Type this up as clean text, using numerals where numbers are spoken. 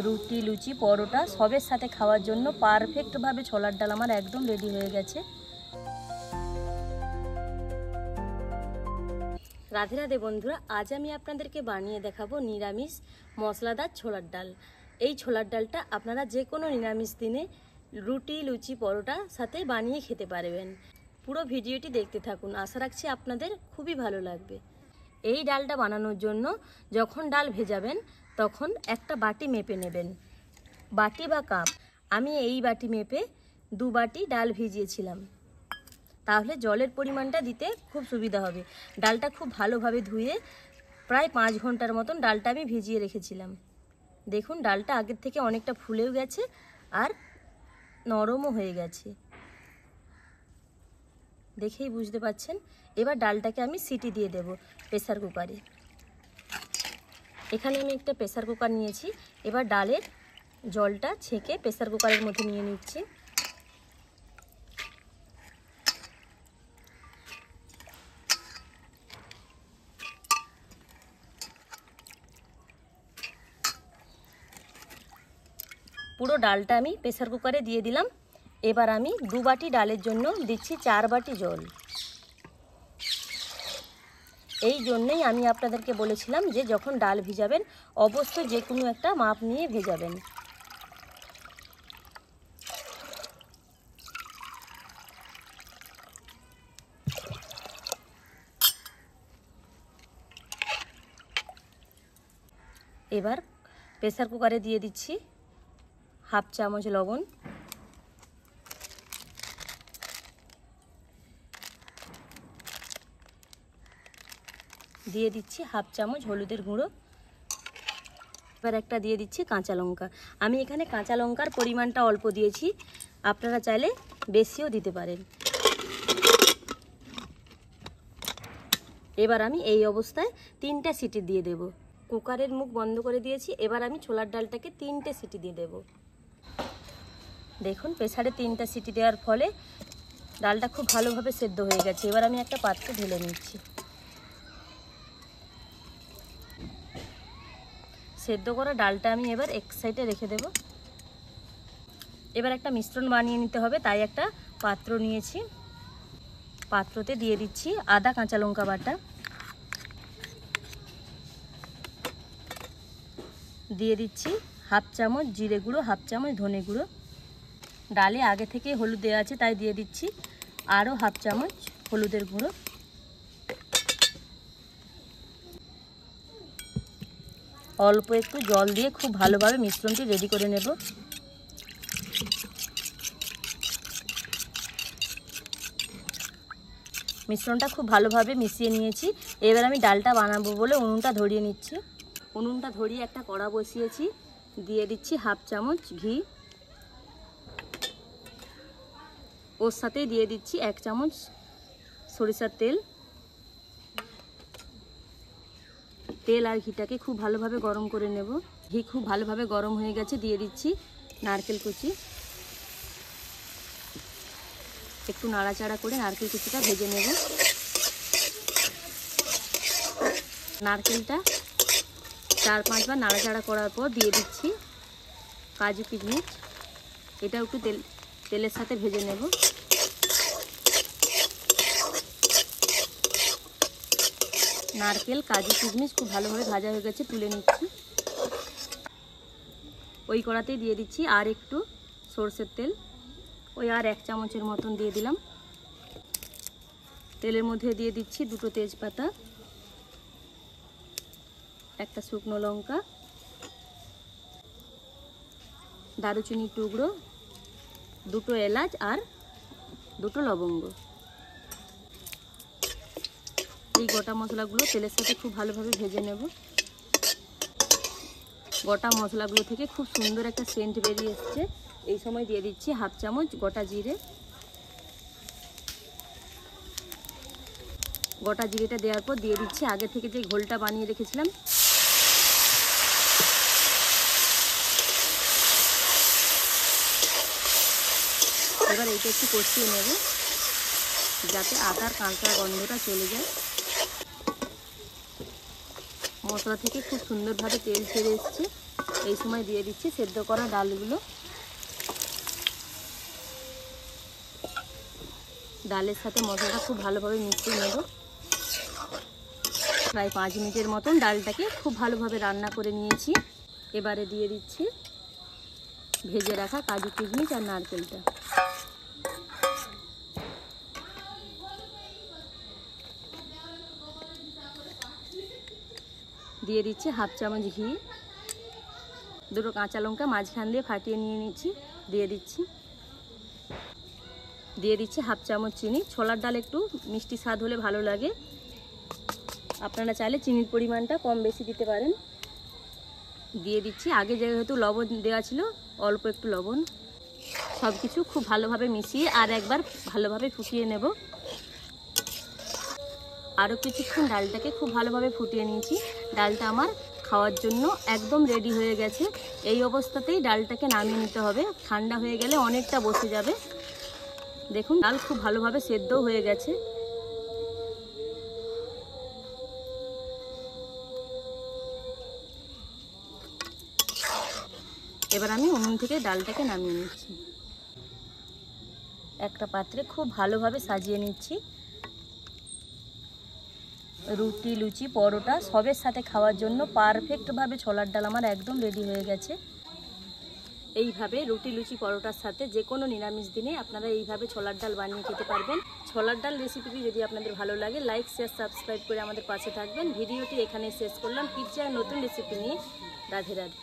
রুটি, লুচি, পরোটা সবের সাথে খাওয়ার জন্য পারফেক্টভাবে ছোলার ডাল আমার একদম রেডি হয়ে গেছে। রাধে রাধে বন্ধুরা, আজ আমি আপনাদেরকে বানিয়ে দেখাবো নিরামিষ মশলাদার ছোলার ডাল। এই ছোলার ডালটা আপনারা যে কোনো নিরামিষ দিনে রুটি, লুচি, পরোটা সাথে বানিয়ে খেতে পারবেন। পুরো ভিডিওটি দেখতে থাকুন, আশা রাখছি আপনাদের খুবই ভালো লাগবে। এই ডালটা বানানোর জন্য যখন ডাল ভেজাবেন তখন একটা বাটি মেপে নেবেন, বাটি বা কাপ। আমি এই বাটি মেপে 2 বাটি ডাল ভিজিয়েছিলাম, তাহলে জলের পরিমাণটা দিতে খুব সুবিধা হবে। ডালটা খুব ভালোভাবে ধুয়ে প্রায় 5 ঘন্টার মতন ডালটা আমি ভিজিয়ে রেখেছিলাম। দেখুন ডালটা আগের থেকে অনেকটা ফুলেও গেছে আর নরমও হয়ে গেছে, দেখেই বুঝতে পাচ্ছেন। এবার ডালটাকে আমি সিটি দিয়ে দেব প্রেসার কুকারে। এখানে আমি একটা প্রেসার কুকার নিয়েছি। এবার ডালের জলটা ছেঁকে প্রেসার কুকারের মধ্যে নিয়ে নিচ্ছি। পুরো ডালটা আমি প্রেসার কুকারে দিয়ে দিলাম। এবার আমি 2 বাটি ডালের জন্য দিচ্ছি 4 বাটি জল। এই জন্যই আমি আপনাদেরকে বলেছিলাম যে যখন ডাল ভিজাবেন অবশ্যই যে কোনো একটা মাপ নিয়ে ভেজাবেন। এবার প্রেসার কুকারে দিয়ে দিচ্ছি হাফ চামচ লবণ, দিয়ে দিচ্ছি হাফ চামচ হলুদের গুঁড়ো। এবার একটা দিয়ে দিচ্ছি কাঁচা লঙ্কা। আমি এখানে কাঁচা লঙ্কার পরিমাণটা অল্প দিয়েছি, আপনারা চাইলে বেশিও দিতে পারেন। এবার আমি এই অবস্থায় 3টে সিটি দিয়ে দেব। কুকারের মুখ বন্ধ করে দিয়েছি। এবার আমি ছোলার ডালটাকে 3টে সিটি দিয়ে দেব। দেখুন প্রেসারে 3টে সিটি দেওয়ার ফলে ডালটা খুব ভালোভাবে সেদ্ধ হয়ে গেছে। এবার আমি একটা পাত্রে ঢেলে নিচ্ছি। সেদ্ধ করা ডালটা আমি এবার এক সাইডে রেখে দেব। এবার একটা মিশ্রণ বানিয়ে নিতে হবে, তাই একটা পাত্র নিয়েছি। পাত্রতে দিয়ে দিচ্ছি আদা কাঁচা লঙ্কা বাটা, দিয়ে দিচ্ছি হাফ চামচ জিরে গুঁড়ো, হাফ চামচ ধনে গুঁড়ো। ডালে আগে থেকে হলুদ দেওয়া আছে তাই দিয়ে দিচ্ছি আরও হাফ চামচ হলুদের গুঁড়ো। অল্প একটু জল দিয়ে খুব ভালোভাবে মিশ্রণটি রেডি করে নেব। মিশ্রণটা খুব ভালোভাবে মিশিয়ে নিয়েছি। এবার আমি ডালটা বানাবো বলে উনুনটা ধরিয়ে নিচ্ছি। উনুনটা ধরিয়ে একটা কড়া বসিয়েছি, দিয়ে দিচ্ছি হাফ চামচ ঘি। ওর সাথেই দিয়ে দিচ্ছি 1 চামচ সরিষার তেল। তেল আর ঘিটাকে খুব ভালোভাবে গরম করে নেব। ঘি খুব ভালোভাবে গরম হয়ে গেছে, দিয়ে দিচ্ছি নারকেল কুচি। একটু নাড়াচাড়া করে নারকেল কুচিটা ভেজে নেব। নারকেলটা 4-5 বার নাড়াচাড়া করার পর দিয়ে দিচ্ছি কাজু কিশমিশ। এটাও একটু তেলের সাথে ভেজে নেব। নারকেল কাজু কিশমিশ খুব ভালোভাবে ভাজা হয়ে গেছে, তুলে নিচ্ছি। ওই কড়াতেই দিয়ে দিচ্ছি আর একটু সরষের তেল, ওই আর 1 চামচের মতন দিয়ে দিলাম। তেলের মধ্যে দিয়ে দিচ্ছি 2টো তেজপাতা, একটা শুকনো লঙ্কা, দারুচিনির টুকরো, 2টো এলাচ আর 2টো লবঙ্গ। এই গোটা মশলাগুলো তেলের সাথে খুব ভালোভাবে ভেজে নেব। গোটা মশলাগুলো থেকে খুব সুন্দর একটা সেন্ট বেরিয়ে এসছে। এই সময় দিয়ে দিচ্ছি হাফ চামচ গোটা জিরে। গোটা জিরেটা দেওয়ার পর দিয়ে দিচ্ছি আগে থেকে যে ঘোলটা বানিয়ে রেখেছিলাম। এবার এইটা একটু কষিয়ে নেব যাতে আদার কাঁচা গন্ধটা চলে যায়। মশলা থেকে খুব সুন্দরভাবে তেল ছেড়ে এসছে। এই সময় দিয়ে দিচ্ছি সেদ্ধ করা ডালগুলো। ডালের সাথে মশলাটা খুব ভালোভাবে মিশিয়ে নেব। প্রায় 5 মিনিটের মতন ডালটাকে খুব ভালোভাবে রান্না করে নিয়েছি। এবারে দিয়ে দিচ্ছি ভেজে রাখা কাজু কিশমিশ আর নারকেলটা। দিয়ে দিচ্ছি হাফ চামচ ঘি, দুটো কাঁচা লঙ্কা মাঝখান দিয়ে ফাটিয়ে নিয়ে নিচ্ছি, দিয়ে দিচ্ছি হাফ চামচ চিনি। ছোলার ডাল একটু মিষ্টি স্বাদ হলে ভালো লাগে, আপনারা চাইলে চিনির পরিমাণটা কম বেশি দিতে পারেন। দিয়ে দিচ্ছি আগে যেহেতু লবণ দেওয়া ছিল অল্প একটু লবণ। সব কিছু খুব ভালোভাবে মিশিয়ে আর একবার ভালোভাবে ফুটিয়ে নেব। আরও কিছুক্ষণ ডালটাকে খুব ভালোভাবে ফুটিয়ে নিয়েছি। ডালটা আমার খাওয়ার জন্য একদম রেডি হয়ে গেছে। এই অবস্থাতেই ডালটাকে নামিয়ে নিতে হবে, ঠান্ডা হয়ে গেলে অনেকটা বসে যাবে। দেখুন ডাল খুব ভালোভাবে সেদ্ধও হয়ে গেছে। এবার আমি উনুন থেকে ডালটাকে নামিয়ে নিচ্ছি। একটা পাত্রে খুব ভালোভাবে সাজিয়ে নিচ্ছি। রুটি, লুচি, পরোটা সবের সাথে খাওয়ার জন্য পারফেক্টভাবে ছোলার ডাল আমার একদম রেডি হয়ে গেছে। এইভাবে রুটি, লুচি, পরোটার সাথে যে কোনো নিরামিষ দিনে আপনারা এইভাবে ছোলার ডাল বানিয়ে খেতে পারবেন। ছোলার ডাল রেসিপিটি যদি আপনাদের ভালো লাগে লাইক, শেয়ার, সাবস্ক্রাইব করে আমাদের পাশে থাকবেন। ভিডিওটি এখানে শেষ করলাম। ফিরছি আর নতুন রেসিপি নিয়ে। রাধে রাধে।